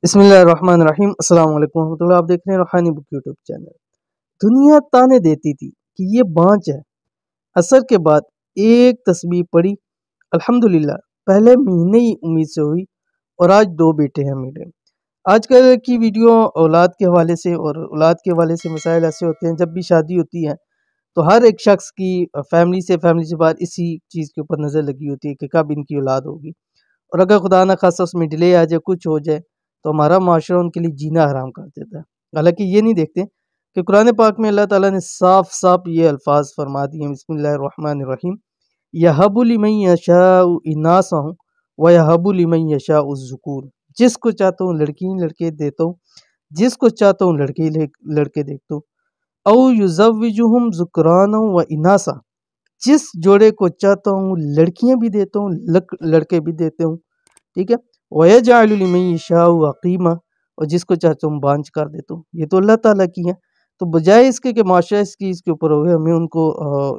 بسم اللہ الرحمن الرحیم۔ السلام علیکم ورحمۃ اللہ۔ آپ دیکھ رہے ہیں روحانی بک یوٹیوب چینل۔ دنیا تانے دیتی تھی کہ یہ بانچ ہے، عصر کے بعد ایک تسبیح پڑھی، الحمدللہ پہلے مہینے ہی امید سے ہوئی اور آج 2 بیٹے ہیں میرے۔ آج کل کی ویڈیو اولاد کے حوالے سے اور اولاد کے حوالے سے مسائل ایسے ہوتے ہیں، جب بھی شادی ہوتی ہے تو ہر ایک شخص کی فیملی سے بعد اسی چیز کے اوپر نظر لگی ہوتی ہے کہ کب ان کی اولاد ہوگی، اور اگر خدا نہ خواستہ اس میں ڈیلے آ جائے، کچھ ہو جائے تو ہمارا معاشرہ ان کے لیے جینا حرام کر دیتا ہے۔ حالانکہ یہ نہیں دیکھتے کہ قرآن پاک میں اللہ تعالیٰ نے صاف صاف یہ الفاظ فرما دیے ہیں، بسم اللہ الرحمن الرحیم، یَهَبُ لِمَن یَشَاءُ إِنَاثًا وَیَهَبُ لِمَن یَشَاءُ الذُّکُورَ، جس کو چاہتا ہوں لڑکے دیتا ہوں، جس کو چاہتا ہوں لڑکے دیکھتا ہوں، او یزوجہم ذکرانا واناثا، جس جوڑے کو چاہتا ہوں لڑکیاں بھی دیتا ہوں لڑکے بھی دیتے ہوں، ٹھیک ہے، وَيَجْعَلُ لِمَن يَشَاءُ عَقِيمًا، اور جس کو چاہتا ہوں بانجھ کر دیتا ہوں۔ یہ تو اللہ تعالیٰ کی ہے، تو بجائے اس کے کہ معاشرہ اس کے اوپر ہوئے، ہمیں ان کو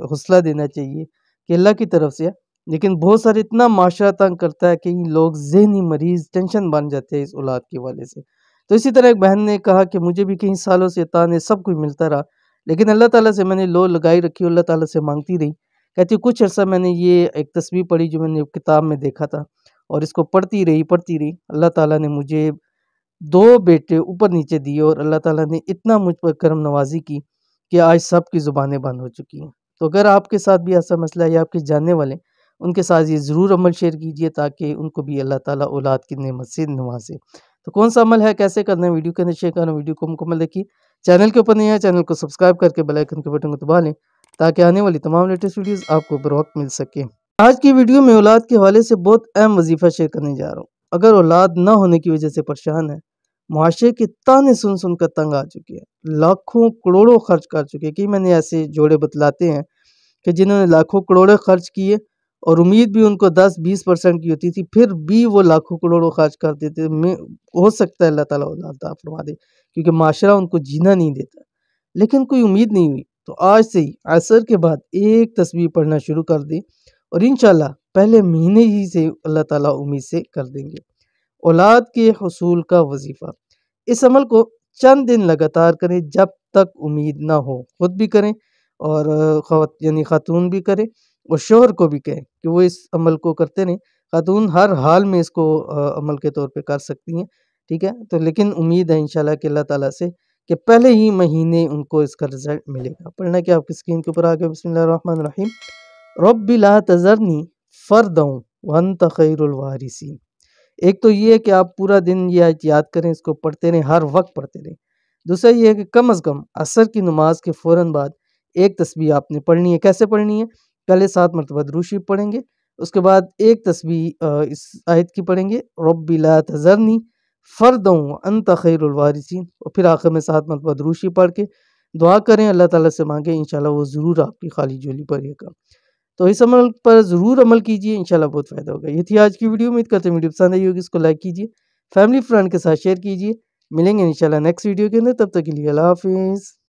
حوصلہ دینا چاہیے کہ اللہ کی طرف سے ہے۔ لیکن بہت سارے اتنا معاشرہ تنگ کرتا ہے کہ لوگ ذہنی مریض ٹینشن بن جاتے ہیں اس اولاد کے حوالے سے۔ تو اسی طرح ایک بہن نے کہا کہ مجھے بھی کئی سالوں سے تانے سب کچھ ملتا رہا، لیکن اللہ تعالیٰ سے میں نے لو لگائی رکھی، اللہ تعالیٰ سے مانگتی رہی۔ کہتی کچھ عرصہ میں نے یہ ایک تسبیح پڑھی جو میں نے کتاب میں دیکھا تھا، اور اس کو پڑھتی رہی، اللہ تعالیٰ نے مجھے 2 بیٹے اوپر نیچے دیے، اور اللہ تعالیٰ نے اتنا مجھ پر کرم نوازی کی کہ آج سب کی زبانیں بند ہو چکی ہیں۔ تو اگر آپ کے ساتھ بھی ایسا مسئلہ ہے یا آپ کے جاننے والے، ان کے ساتھ یہ ضرور عمل شیئر کیجئے تاکہ ان کو بھی اللہ تعالیٰ اولاد کی نعمت سے نوازے۔ تو کون سا عمل ہے، کیسے کرنا ہے، ویڈیو کے اندر شیئر کرنا، ویڈیو کو مکمل دیکھیے۔ چینل کے اوپر نہیں ہے، چینل کو سبسکرائب کر کے بیل آئیکن کے بٹن کو دبا لیں تاکہ آنے والی تمام لیٹسٹ ویڈیوز آپ کو بر وقت مل سکے۔ آج کی ویڈیو میں اولاد کے حوالے سے بہت اہم وظیفہ شیئر کرنے جا رہا ہوں۔ اگر اولاد نہ ہونے کی وجہ سے پریشان ہے، معاشرے کے تانے سن کر تنگ آ چکے ہیں، لاکھوں کروڑوں خرچ کر چکے ہیں، کہ میں نے ایسے جوڑے بتلاتے ہیں کہ جنہوں نے لاکھوں کروڑوں خرچ کیے اور امید بھی ان کو 10-20% کی ہوتی تھی، پھر بھی وہ لاکھوں کروڑوں خرچ کر دیتے۔ ہو سکتا ہے اللہ تعالیٰ اولاد عطا فرما دے، کیونکہ معاشرہ ان کو جینا نہیں دیتا، لیکن کوئی امید نہیں ہوئی تو آج سے ہی عصر کے بعد ایک تسبیح پڑھنا شروع کر دیں، اور انشاءاللہ پہلے مہینے ہی سے اللہ تعالیٰ امید سے کر دیں گے۔ اولاد کے حصول کا وظیفہ، اس عمل کو چند دن لگاتار کریں جب تک امید نہ ہو، خود بھی کریں اور یعنی خاتون بھی کریں اور شوہر کو بھی کہیں کہ وہ اس عمل کو کرتے رہیں۔ خاتون ہر حال میں اس کو عمل کے طور پہ کر سکتی ہیں، ٹھیک ہے، تو لیکن امید ہے انشاءاللہ کہ اللہ تعالیٰ سے کہ پہلے ہی مہینے ان کو اس کا رزلٹ ملے گا۔ پڑھنا کیا آپ کی اسکرین کے اوپر آگے، بسم اللہ الرحمن الرحیم، رب لا تذرنی فردا وانت خیر الوارثین۔ ایک تو یہ ہے کہ آپ پورا دن یہ آیت یاد کریں، اس کو پڑھتے رہیں، ہر وقت پڑھتے رہیں۔ دوسرا یہ ہے کہ کم از کم عصر کی نماز کے فوراً بعد ایک تسبیح آپ نے پڑھنی ہے۔ کیسے پڑھنی ہے؟ پہلے 7 مرتبہ درود شریف پڑھیں گے، اس کے بعد ایک تسبیح اس آیت کی پڑھیں گے، رب لا تذرنی فردا وانت خیر الوارثین، اور پھر آخر میں 7 مرتبہ درود شریف پڑھ کے دعا کریں، اللہ تعالیٰ سے مانگیں، انشاءاللہ وہ ضرور آپ کی خالی جھولی بھرے گا۔ تو اس عمل پر ضرور عمل کیجئے، انشاءاللہ بہت فائدہ ہوگا۔ یہ تھی آج کی ویڈیو، امید کرتے ہیں ویڈیو پسند آئی ہوگی، اس کو لائک کیجئے، فیملی فرینڈ کے ساتھ شیئر کیجئے۔ ملیں گے انشاءاللہ نیکسٹ ویڈیو کے اندر، تب تک کے لیے اللہ حافظ۔